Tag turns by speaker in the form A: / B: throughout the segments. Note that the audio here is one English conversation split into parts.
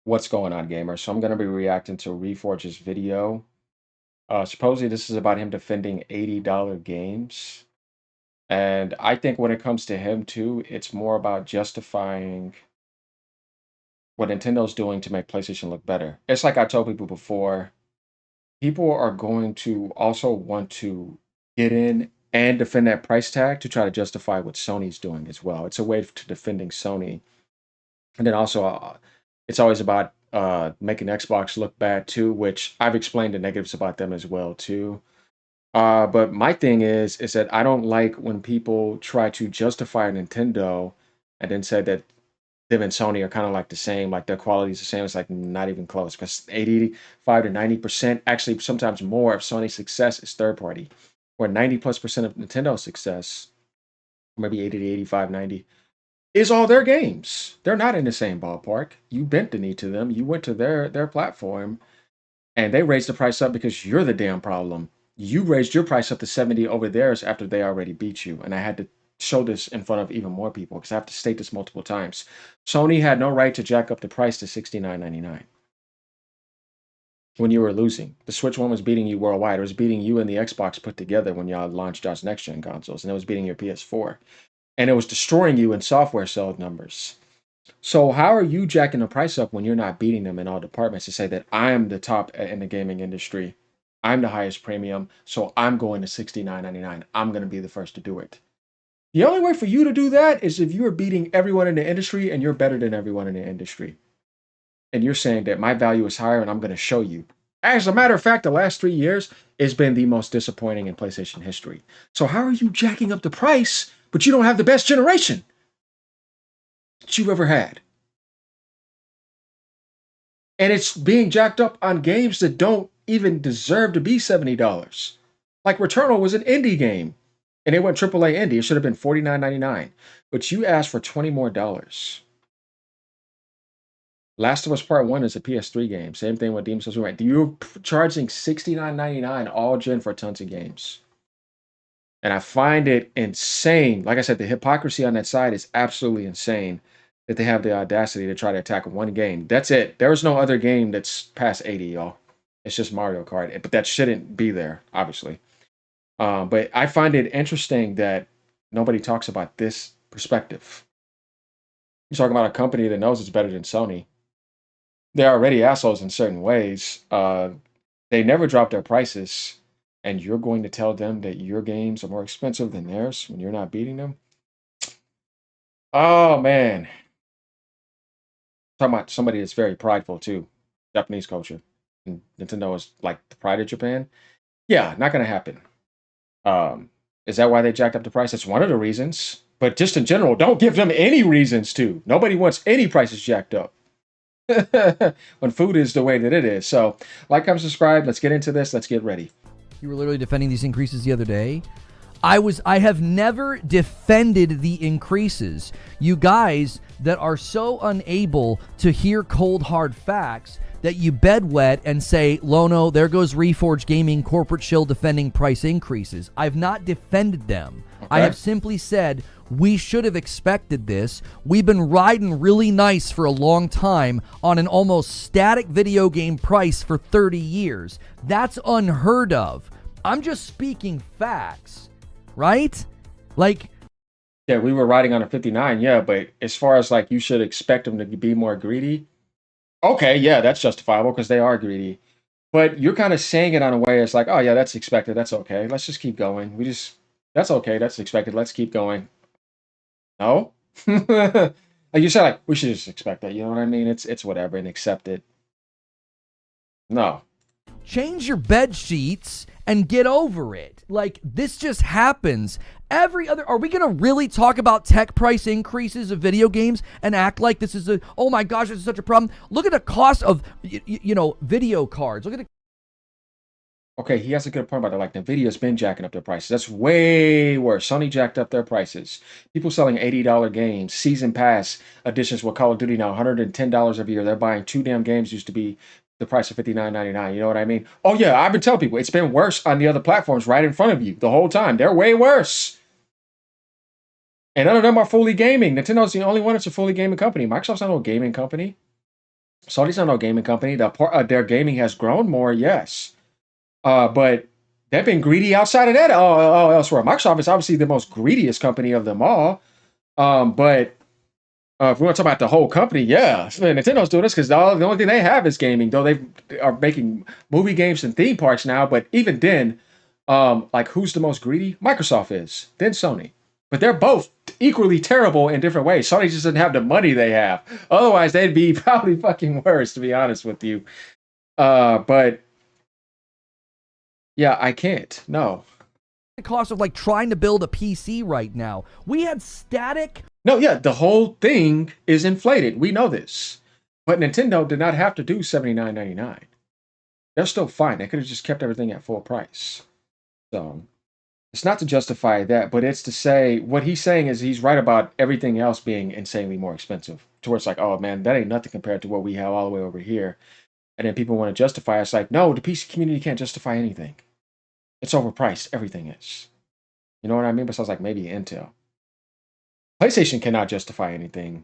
A: What's going on, gamers? So I'm going to be reacting to Reforge's video. Supposedly this is about him defending $80 games. And I think when it comes to him too, it's more about justifying what Nintendo's doing to make PlayStation look better. It's like I told people before, people are going to also want to get in and defend that price tag to try to justify what Sony's doing as well. It's a way to defending Sony. And then also, it's always about making Xbox look bad too, which I've explained the negatives about them as well too. But my thing is that I don't like when people try to justify Nintendo and then say that them and Sony are kind of like the same, like their quality is the same. It's like not even close. Because 85 to 90%, actually sometimes more of Sony's success is third party, or 90+% of Nintendo's success, maybe 80 to 85, 90 is all their games. They're not in the same ballpark. You bent the knee to them. You went to their platform, and they raised the price up because you're the damn problem. You raised your price up to 70 over theirs after they already beat you. And I had to show this in front of even more people because I have to state this multiple times. Sony had no right to jack up the price to $69.99 when you were losing. The Switch One was beating you worldwide. It was beating you and the Xbox put together when y'all launched y'all's next gen consoles, and it was beating your PS4. And it was destroying you in software sales numbers. So how are you jacking the price up when you're not beating them in all departments to say that I'm the top in the gaming industry? I'm the highest premium, so I'm going to $69.99. I'm going to be the first to do it. The only way for you to do that is if you are beating everyone in the industry and you're better than everyone in the industry. And you're saying that my value is higher and I'm going to show you. As a matter of fact, the last 3 years has been the most disappointing in PlayStation history. So how are you jacking up the price, but you don't have the best generation that you've ever had? And it's being jacked up on games that don't even deserve to be $70. Like Returnal was an indie game, and it went AAA indie. It should have been $49.99, but you asked for $20 more. Last of Us Part One is a PS3 game. Same thing with Demon's Souls. Right? You're charging $69.99 all gen for tons of games, and I find it insane. Like I said, the hypocrisy on that side is absolutely insane. That they have the audacity to try to attack one game. That's it. There is no other game that's past 80, y'all. It's just Mario Kart, but that shouldn't be there, obviously. But I find it interesting that nobody talks about this perspective. You're talking about a company that knows it's better than Sony. They're already assholes in certain ways. They never drop their prices, and you're going to tell them that your games are more expensive than theirs when you're not beating them? Oh, man. Talking about somebody that's very prideful, too. Japanese culture. And Nintendo is like the pride of Japan. Yeah, not going to happen. Is that why they jacked up the price? That's one of the reasons. But just in general, don't give them any reasons to. Nobody wants any prices jacked up when food is the way that it is. So, like, comment, subscribe. Let's get into this. Let's get ready.
B: You were literally defending these increases the other day. I have never defended the increases. You guys that are so unable to hear cold hard facts that you bedwet and say, Lono, there goes Reforge Gaming corporate shill defending price increases. I've not defended them. Okay. I have simply said we should have expected this. We've been riding really nice for a long time on an almost static video game price for 30 years. That's unheard of. I'm just speaking facts, right? Like,
A: yeah, we were riding on a 59, yeah, but as far as like you should expect them to be more greedy, okay, yeah, that's justifiable because they are greedy. But you're kind of saying it on a way it's like, oh yeah, that's expected, that's okay. Let's just keep going. That's okay, that's expected. Let's keep going. No, like you said, like we should just expect that. You know what I mean? It's whatever and accept it. No.
B: Change your bed sheets and get over it. Like, this just happens. Are we going to really talk about tech price increases of video games and act like this is oh my gosh, this is such a problem? Look at the cost of, video cards. Look at the.
A: Okay, he has a good point about that. Like, Nvidia's been jacking up their prices. That's way worse. Sony jacked up their prices. People selling $80 games, season pass editions with Call of Duty now $110 every year. They're buying 2 damn games used to be the price of $59.99. You know what I mean? Oh yeah, I've been telling people it's been worse on the other platforms right in front of you the whole time. They're way worse. And none of them are fully gaming. Nintendo's the only one that's a fully gaming company. Microsoft's not a gaming company. Sony's not no gaming company. Their gaming has grown more, yes. But they've been greedy outside of that all elsewhere. Microsoft is obviously the most greediest company of them all. But if we want to talk about the whole company, yeah, Nintendo's doing this because the only thing they have is gaming. Though they are making movie games and theme parks now, but even then, like who's the most greedy? Microsoft is, then Sony. But they're both equally terrible in different ways. Sony just doesn't have the money they have. Otherwise, they'd be probably fucking worse, to be honest with you. But yeah, I can't. No,
B: The cost of like trying to build a PC right now. We had static.
A: no, yeah, the whole thing is inflated. We know this. But Nintendo did not have to do $79.99. They're still fine. They could have just kept everything at full price. So it's not to justify that, but it's to say what he's saying is he's right about everything else being insanely more expensive. Towards like, oh man, that ain't nothing compared to what we have all the way over here. And then people want to justify it's like, no, the PC community can't justify anything. It's overpriced. Everything is. You know what I mean? Besides like maybe Intel. PlayStation cannot justify anything,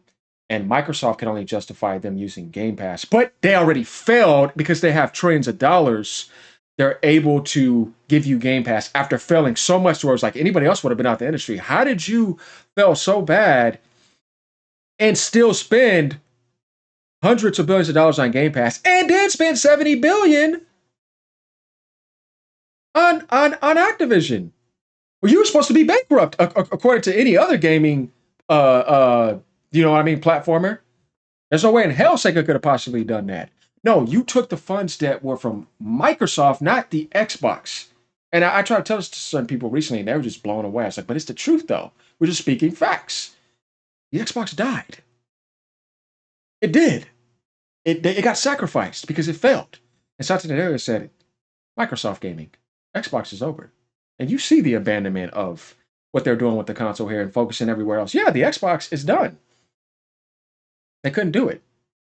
A: and Microsoft can only justify them using Game Pass. But they already failed because they have trillions of dollars. They're able to give you Game Pass after failing so much towards like anybody else would have been out the industry. How did you fail so bad and still spend hundreds of billions of dollars on Game Pass and then spend 70 billion on Activision? Well, you were supposed to be bankrupt according to any other gaming you know what I mean, platformer. There's no way in hell Sega could have possibly done that. No, you took the funds that were from Microsoft, not the Xbox. And I tried to tell this to certain people recently, and they were just blown away. I was like, but it's the truth, though. We're just speaking facts. The Xbox died. It did. It got sacrificed because it failed. And Satya Nadella said, Microsoft Gaming, Xbox is over. And you see the abandonment of what they're doing with the console here and focusing everywhere else. Yeah, the Xbox is done. They couldn't do it.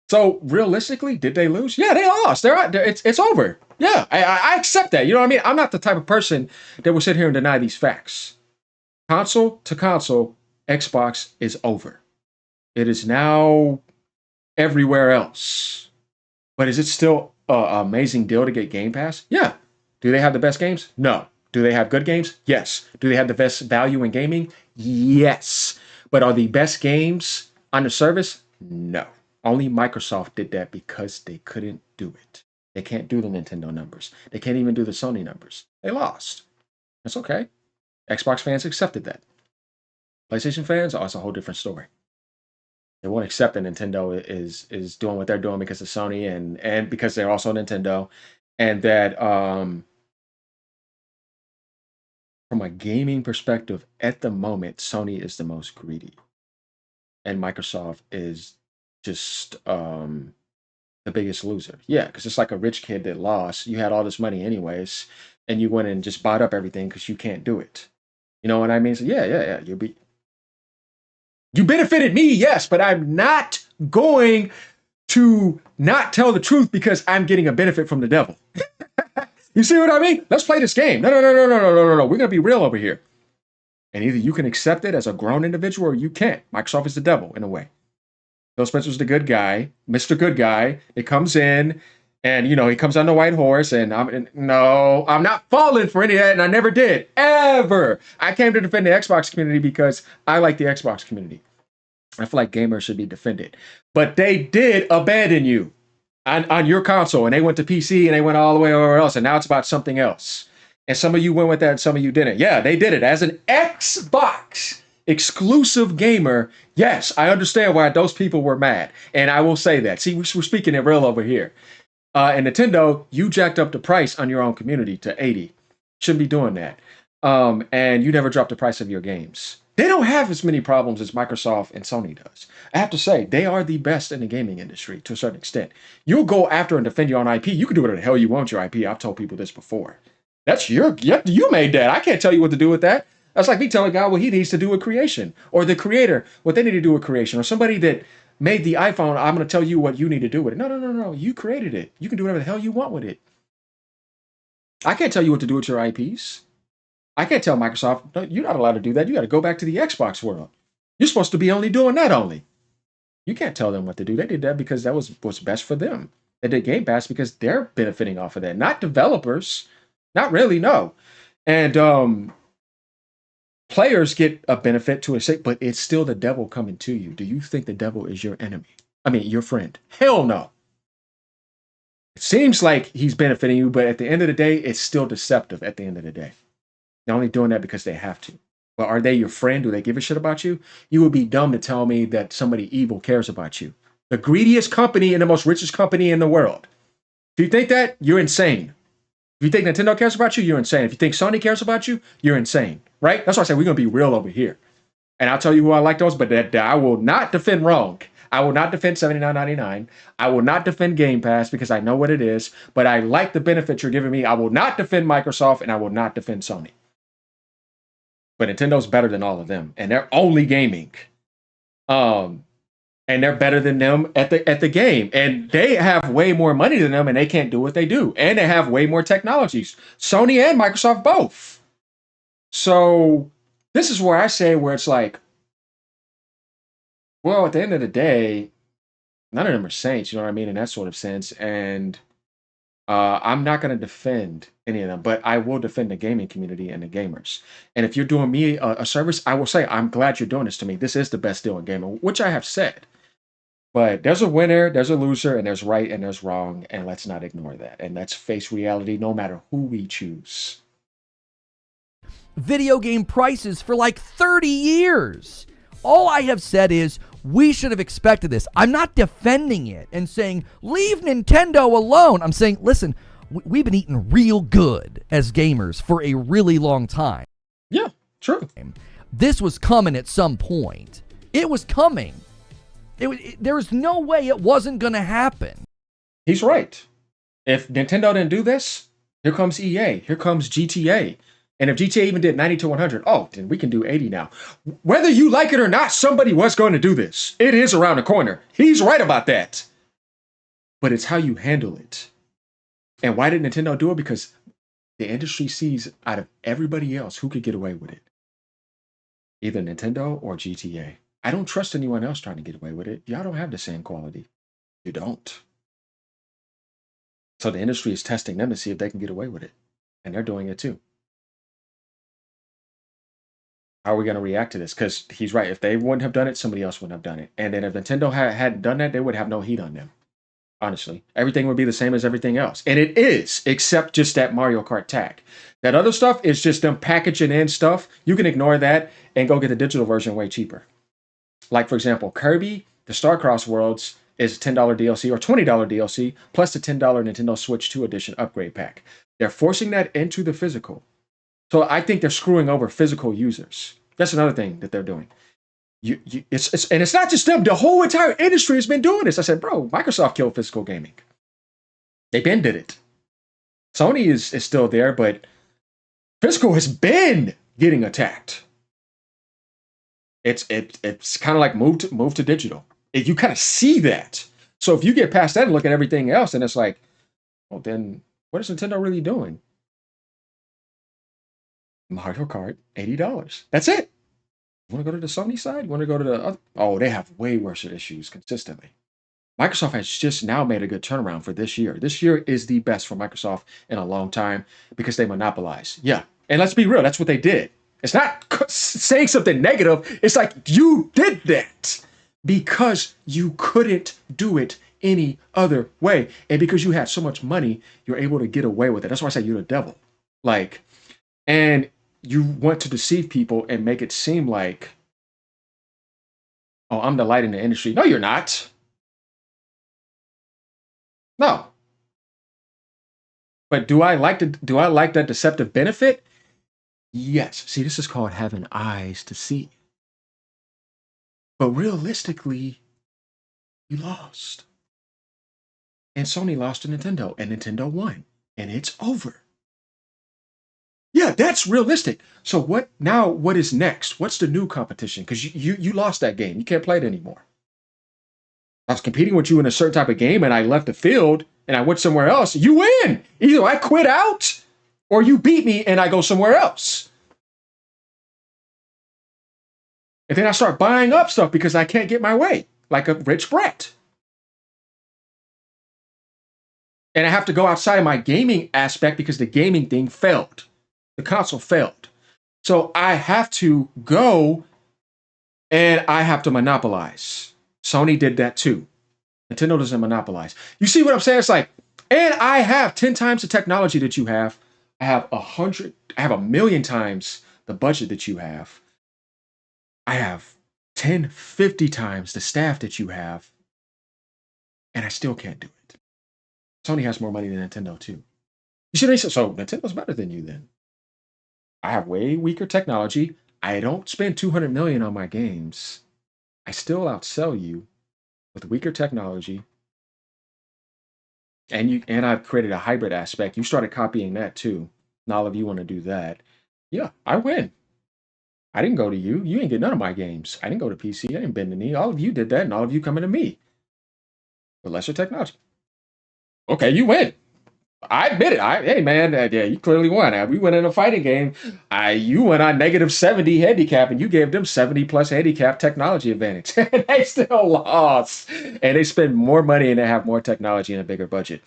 A: So realistically, did they lose? Yeah, they lost. It's over. Yeah, I accept that. You know what I mean? I'm not the type of person that will sit here and deny these facts. Console to console, Xbox is over. It is now everywhere else. But is it still an amazing deal to get Game Pass? Yeah. Do they have the best games? No. Do they have good games? Yes. Do they have the best value in gaming? Yes. But are the best games on the service? No. Only Microsoft did that because they couldn't do it. They can't do the Nintendo numbers. They can't even do the Sony numbers. They lost. That's okay. Xbox fans accepted that. PlayStation fans, oh, it's a whole different story. They won't accept that Nintendo is doing what they're doing because of Sony and because they're also Nintendo, and that from a gaming perspective, at the moment, Sony is the most greedy, and Microsoft is just the biggest loser. Yeah, because it's like a rich kid that lost. You had all this money anyways, and you went and just bought up everything because you can't do it. You know what I mean? So yeah. You benefited me, yes, but I'm not going to not tell the truth because I'm getting a benefit from the devil. You see what I mean? Let's play this game. No. We're gonna be real over here. And either you can accept it as a grown individual or you can't. Microsoft is the devil in a way. Phil Spencer's the good guy, Mr. Good Guy. It comes in, and he comes on the white horse, and I'm not falling for any of that, and I never did. Ever. I came to defend the Xbox community because I like the Xbox community. I feel like gamers should be defended. But they did abandon you on your console, and they went to PC and they went all the way over else, and now it's about something else. And some of you went with that and some of you didn't. Yeah, they did it. As an Xbox exclusive gamer, yes, I understand why those people were mad. And I will say that. See, we're speaking it real over here. And Nintendo, you jacked up the price on your own community to 80. Shouldn't be doing that. And you never dropped the price of your games. They don't have as many problems as Microsoft and Sony does. I have to say, they are the best in the gaming industry to a certain extent. You'll go after and defend your own IP. You can do whatever the hell you want with your IP. I've told people this before. That's you made that. I can't tell you what to do with that. That's like me telling God what he needs to do with creation, or the creator what they need to do with creation, or somebody that made the iPhone. I'm going to tell you what you need to do with it. No. You created it. You can do whatever the hell you want with it. I can't tell you what to do with your IPs. I can't tell Microsoft, no, you're not allowed to do that. You got to go back to the Xbox world. You're supposed to be only doing that only. You can't tell them what to do. They did that because that was what's best for them. They did Game Pass because they're benefiting off of that, not developers. Not really, no. And players get a benefit to a sake, but it's still the devil coming to you. Do you think the devil is your enemy? I mean, your friend? Hell no. It seems like he's benefiting you, but at the end of the day, it's still deceptive at the end of the day. They're only doing that because they have to. But are they your friend? Do they give a shit about you? You would be dumb to tell me that somebody evil cares about you. The greediest company and the most richest company in the world. If you think that, you're insane. If you think Nintendo cares about you, you're insane. If you think Sony cares about you, you're insane. Right? That's why I say we're going to be real over here. And I'll tell you who I like those, but that I will not defend wrong. I will not defend $79.99. I will not defend Game Pass because I know what it is, but I like the benefits you're giving me. I will not defend Microsoft and I will not defend Sony. But Nintendo's better than all of them, and they're only gaming. And they're better than them at the game. And they have way more money than them, and they can't do what they do. And they have way more technologies. Sony and Microsoft both. So this is where I say where it's like, well, at the end of the day, none of them are saints, you know what I mean, in that sort of sense. And I'm not going to defend any of them, but I will defend the gaming community and the gamers. And if you're doing me a service, I will say, I'm glad you're doing this to me. This is the best deal in gaming, which I have said. But there's a winner, there's a loser, and there's right and there's wrong. And let's not ignore that. And let's face reality no matter who we choose.
B: Video game prices for like 30 years. All I have said is we should have expected this. I'm not defending it and saying, leave Nintendo alone. I'm saying, listen, we've been eating real good as gamers for a really long time.
A: Yeah, true.
B: This was coming at some point. It was coming. There was no way it wasn't going to happen.
A: He's right. If Nintendo didn't do this, here comes EA. Here comes GTA. And if GTA even did 90 to 100, oh, then we can do 80 now. Whether you like it or not, somebody was going to do this. It is around the corner. He's right about that. But it's how you handle it. And why did Nintendo do it? Because the industry sees out of everybody else who could get away with it. Either Nintendo or GTA. I don't trust anyone else trying to get away with it. Y'all don't have the same quality. You don't. So the industry is testing them to see if they can get away with it. And they're doing it too. How are we going to react to this? Because he's right. If they wouldn't have done it, somebody else wouldn't have done it. And then if Nintendo hadn't done that, they would have no heat on them. Honestly. Everything would be the same as everything else. And it is, except just that Mario Kart tag. That other stuff is just them packaging in stuff. You can ignore that and go get the digital version way cheaper. Like, for example, Kirby, the Starcross Worlds is $10 DLC or $20 DLC plus the $10 Nintendo Switch 2 Edition upgrade pack. They're forcing that into the physical. So I think they're screwing over physical users. That's another thing that they're doing. It's not just them. The whole entire industry has been doing this. I said, bro, Microsoft killed physical gaming. They been did it. Sony is still there, but physical has been getting attacked. It's kind of like move to digital. You kind of see that. So if you get past that and look at everything else, and it's like, well, then what is Nintendo really doing? Mario Kart, $80. That's it. You want to go to the Sony side? You want to go to the other? Oh, they have way worse issues consistently. Microsoft has just now made a good turnaround for this year. This year is the best for Microsoft in a long time because they monopolize. Yeah. And let's be real, that's what they did. It's not saying something negative. It's like you did that because you couldn't do it any other way. And because you had so much money, you're able to get away with it. That's why I say you're the devil. And you want to deceive people and make it seem like, oh, I'm the light in the industry. No, you're not. No. But do I like that deceptive benefit? Yes. See, this is called having eyes to see. But realistically, you lost. And Sony lost to Nintendo, and Nintendo won. And it's over. Yeah, that's realistic. So what is next? What's the new competition? Because you lost that game. You can't play it anymore. I was competing with you in a certain type of game, and I left the field, and I went somewhere else. You win. Either I quit out, or you beat me, and I go somewhere else. And then I start buying up stuff because I can't get my way. like a rich brat. And I have to go outside of my gaming aspect because the gaming thing failed. The console failed. So I have to go and I have to monopolize. Sony did that too. Nintendo doesn't monopolize. You see what I'm saying? It's like, and I have 10 times the technology that you have. I have 1,000,000 times the budget that you have. I have 10, 50 times the staff that you have. And I still can't do it. Sony has more money than Nintendo too. You see what I mean? So Nintendo's better than you then. I have way weaker technology. I don't spend 200 million on my games. I still outsell you with weaker technology. And I've created a hybrid aspect. You started copying that too. And all of you want to do that. Yeah, I win. I didn't go to you. You ain't get none of my games. I didn't go to PC. I didn't bend the knee. All of you did that, and all of you coming to me with lesser technology. Okay, you win. I admit it. Hey man, yeah, you clearly won. We went in a fighting game. You went on -70 handicap, and you gave them 70 plus handicap technology advantage, and they still lost. And they spend more money and they have more technology and a bigger budget.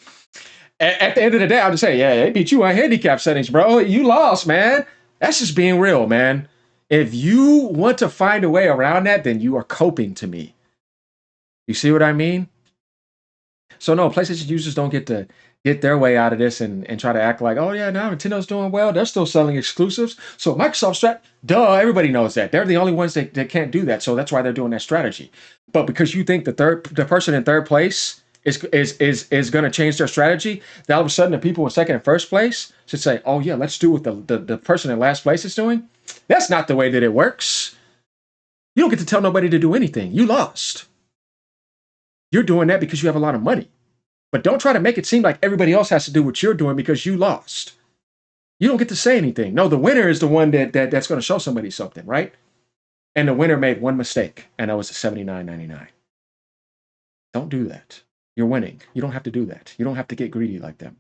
A: At the end of the day, I'll just say, yeah, they beat you on handicap settings, bro. You lost, man. That's just being real, man. If you want to find a way around that, then you are coping to me. You see what I mean? So no, PlayStation users don't get to get their way out of this and try to act like, oh yeah, now Nintendo's doing well. They're still selling exclusives. So Microsoft everybody knows that. They're the only ones that can't do that. So that's why they're doing that strategy. But because you think the person in third place is going to change their strategy, then all of a sudden the people in second and first place should say, oh yeah, let's do what the person in last place is doing. That's not the way that it works. You don't get to tell nobody to do anything. You lost. You're doing that because you have a lot of money. But don't try to make it seem like everybody else has to do what you're doing because you lost. You don't get to say anything. No, the winner is the one that's going to show somebody something, right? And the winner made one mistake, and that was the $79.99. Don't do that. You're winning. You don't have to do that. You don't have to get greedy like them.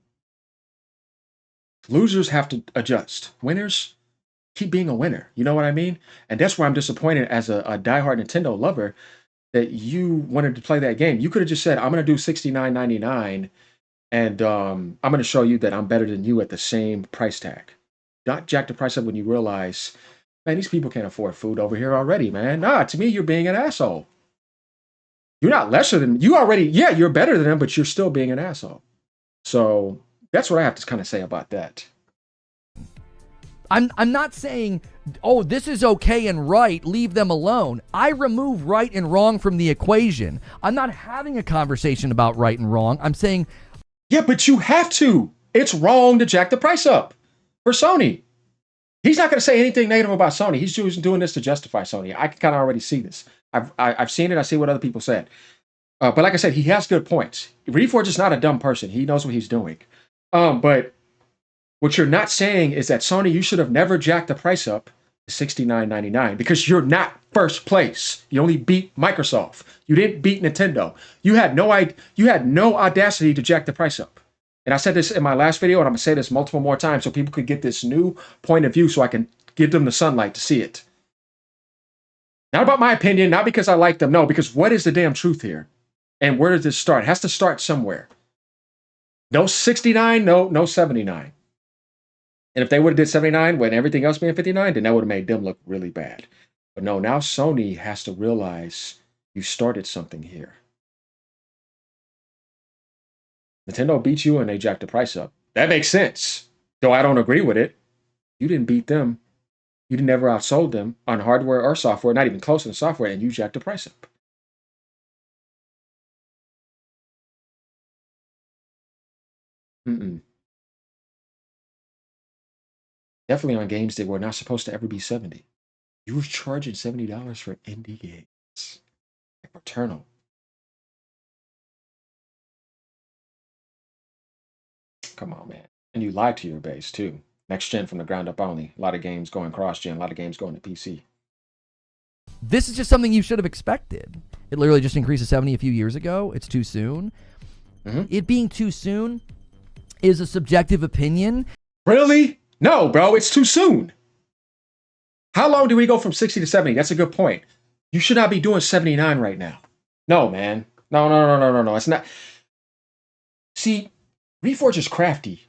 A: Losers have to adjust. Winners keep being a winner. You know what I mean? And that's why I'm disappointed as a diehard Nintendo lover that you wanted to play that game. You could have just said, I'm going to do $69.99 and I'm going to show you that I'm better than you at the same price tag. Not jack the price up when you realize, man, these people can't afford food over here already, man. Nah, to me, you're being an asshole. You're not lesser than, you're better than them, but you're still being an asshole. So that's what I have to kind of say about that.
B: I'm not saying, oh, this is okay and right, leave them alone. I remove right and wrong from the equation. I'm not having a conversation about right and wrong. I'm saying,
A: yeah, but you have to. It's wrong to jack the price up for Sony. He's not going to say anything negative about Sony. He's just doing this to justify Sony. I can kind of already see this. I've seen it. I see what other people said. But like I said, he has good points. Reforge is not a dumb person. He knows what he's doing. But what you're not saying is that Sony, you should have never jacked the price up to $69.99 because you're not first place. You only beat Microsoft. You didn't beat Nintendo. You had no audacity to jack the price up. And I said this in my last video, and I'm gonna say this multiple more times so people could get this new point of view so I can give them the sunlight to see it. Not about my opinion, not because I like them, no, because what is the damn truth here? And where does this start? It has to start somewhere. No 69, no 79. And if they would have did 79 when everything else being 59, then that would have made them look really bad. But no, now Sony has to realize you started something here. Nintendo beat you and they jacked the price up. That makes sense. Though I don't agree with it. You didn't beat them. You never outsold them on hardware or software, not even close to the software, and you jacked the price up. Definitely on games that were not supposed to ever be 70. You were charging $70 for indie games. Like Returnal. Come on, man. And you lied to your base, too. Next gen from the ground up only. A lot of games going cross-gen. A lot of games going to PC.
B: This is just something you should have expected. It literally just increased to 70 a few years ago. It's too soon. It being too soon is a subjective opinion.
A: Really? No, bro. It's too soon. How long do we go from 60 to 70? That's a good point. You should not be doing 79 right now. No, man. No, no, no, no, no, no. It's not. See, Reforge is crafty.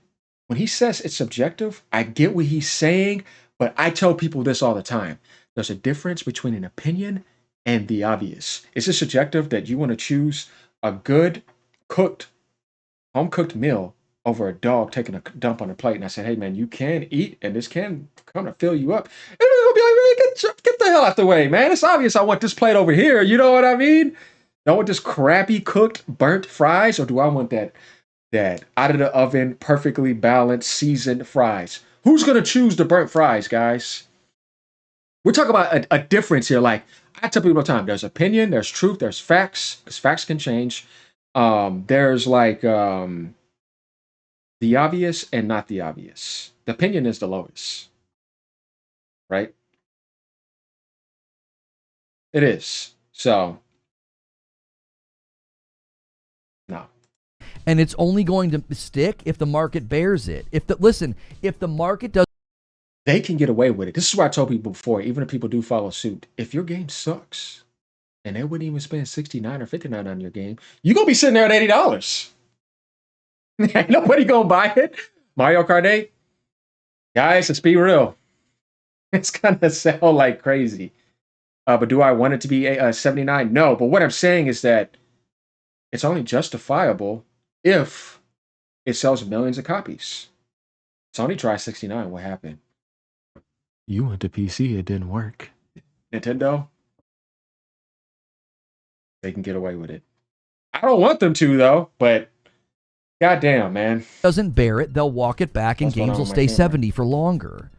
A: When he says it's subjective, I get what he's saying, but I tell people this all the time. There's a difference between an opinion and the obvious. Is it subjective that you want to choose a good cooked, home cooked meal over a dog taking a dump on a plate? And I said, hey man, you can eat and this can kind of fill you up. And they're gonna be like, man, get the hell out the way, man. It's obvious I want this plate over here. You know what I mean? Do I want this crappy cooked burnt fries, or do I want that out of the oven, perfectly balanced, seasoned fries? Who's gonna choose the burnt fries, guys? We're talking about a difference here. Like I tell people all the time, there's opinion, there's truth, there's facts, because facts can change. There's like the obvious and not the obvious. The opinion is the lowest, right? It is. So no.
B: And it's only going to stick if the market bears it. If the market does
A: They can get away with it. This is what I told people before, even if people do follow suit. If your game sucks and they wouldn't even spend 69 or 59 on your game, you're gonna be sitting there at $80. Ain't nobody gonna buy it. Mario Kart 8, guys, let's be real. It's gonna sell like crazy. But do I want it to be 79? No. But what I'm saying is that it's only justifiable if it sells millions of copies. Sony tried 69. What happened? You went to PC. It didn't work. Nintendo, they can get away with it. I don't want them to though. But goddamn, man.
B: doesn't bear it, they'll walk it back and
A: What's going
B: games
A: on
B: will
A: with my
B: stay
A: camera?
B: 70 for longer.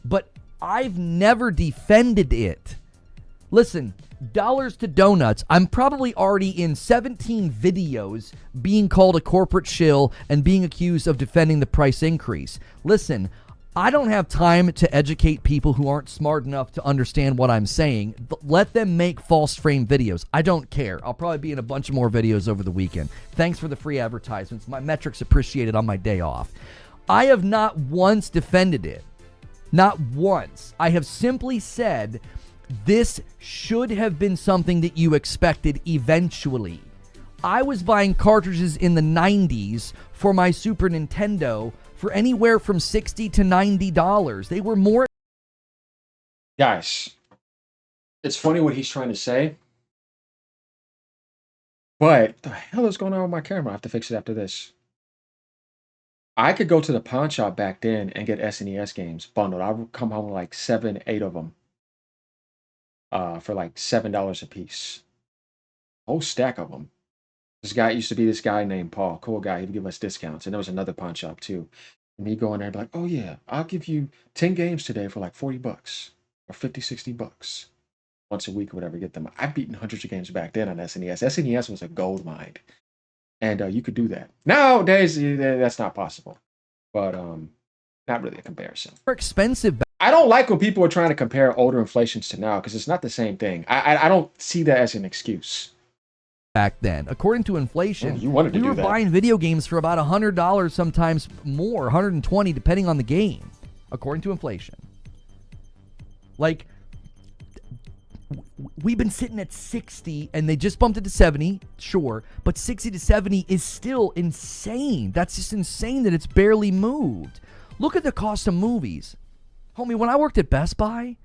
B: But I've never defended it. Listen, dollars to donuts, I'm probably already in 17 videos being called a corporate shill and being accused of defending the price increase. Listen, I don't have time to educate people who aren't smart enough to understand what I'm saying. Let them make false frame videos. I don't care. I'll probably be in a bunch of more videos over the weekend. Thanks for the free advertisements. My metrics appreciated on my day off. I have not once defended it. Not once. I have simply said this should have been something that you expected eventually. I was buying cartridges in the 90s for my Super Nintendo for anywhere from $60 to $90. They were more.
A: Guys, it's funny what he's trying to say, but the hell is going on with my camera? I have to fix it after this. I could go to the pawn shop back then and get SNES games bundled. I would come home with like 7, 8 of them for like $7 a piece. Whole stack of them. This guy used to be this guy named Paul, cool guy. He'd give us discounts, and there was another pawn shop too. And me going there and be like, oh yeah, I'll give you 10 games today for like $40 or 50, $60 once a week or whatever. Get them. I've beaten hundreds of games back then on SNES. SNES was a gold mine, and you could do that. Nowadays, that's not possible. But not really a comparison.
B: Expensive.
A: I don't like when people are trying to compare older inflations to now because it's not the same thing. I don't see that as an excuse.
B: Back then, according to inflation,
A: you wanted to
B: we
A: do
B: were
A: that.
B: buying video games for about $100, sometimes more, $120, depending on the game, according to inflation. Like, we've been sitting at 60, and they just bumped it to 70, sure, but 60 to 70 is still insane. That's just insane that it's barely moved. Look at the cost of movies. Homie, when I worked at Best Buy,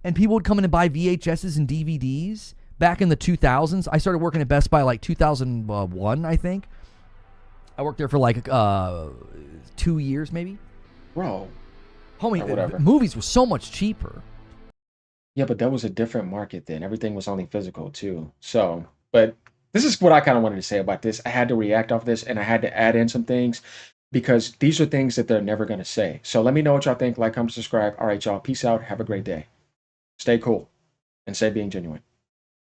B: and people would come in and buy VHSs and DVDs, back in the 2000s, I started working at Best Buy like 2001, I think. I worked there for like 2 years, maybe.
A: Bro.
B: Homie, movies were so much cheaper.
A: Yeah, but that was a different market then. Everything was only physical too. So, but this is what I kind of wanted to say about this. I had to react off this and I had to add in some things because these are things that they're never going to say. So let me know what y'all think. Like, comment, subscribe. All right, y'all. Peace out. Have a great day. Stay cool and stay being genuine.